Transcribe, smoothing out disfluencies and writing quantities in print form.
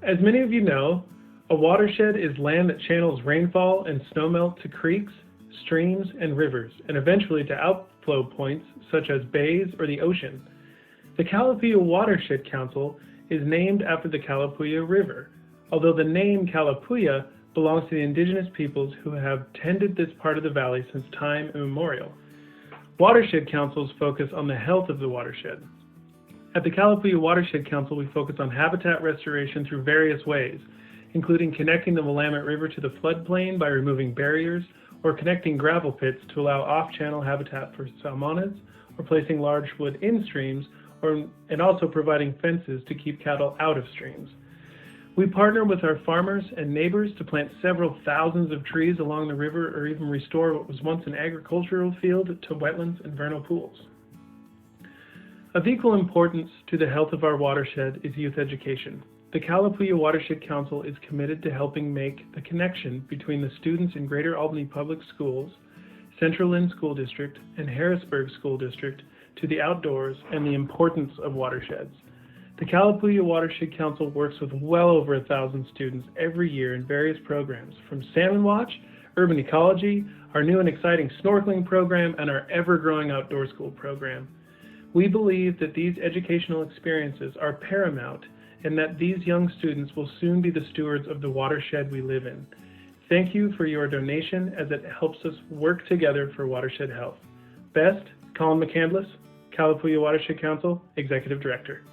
As many of you know, a watershed is land that channels rainfall and snowmelt to creeks, streams, and rivers, and eventually to outflow points such as bays or the ocean. The Calapooia Watershed Council is named after the Calapooia River, although the name Calapooia belongs to the indigenous peoples who have tended this part of the valley since time immemorial. Watershed councils focus on the health of the watershed. At the Calapooia Watershed Council, we focus on habitat restoration through various ways, including connecting the Willamette River to the floodplain by removing barriers, or connecting gravel pits to allow off-channel habitat for salmonids, or placing large wood in streams, and also providing fences to keep cattle out of streams. We partner with our farmers and neighbors to plant several thousands of trees along the river or even restore what was once an agricultural field to wetlands and vernal pools. Of equal importance to the health of our watershed is youth education. The Calapooia Watershed Council is committed to helping make the connection between the students in Greater Albany Public Schools, Central Lynn School District, and Harrisburg School District to the outdoors and the importance of watersheds. The Calapooia Watershed Council works with well over 1,000 students every year in various programs, from Salmon Watch, Urban Ecology, our new and exciting snorkeling program, and our ever-growing outdoor school program. We believe that these educational experiences are paramount and that these young students will soon be the stewards of the watershed we live in. Thank you for your donation as it helps us work together for watershed health. Best, Colin McCandless, Calapooia Watershed Council, Executive Director.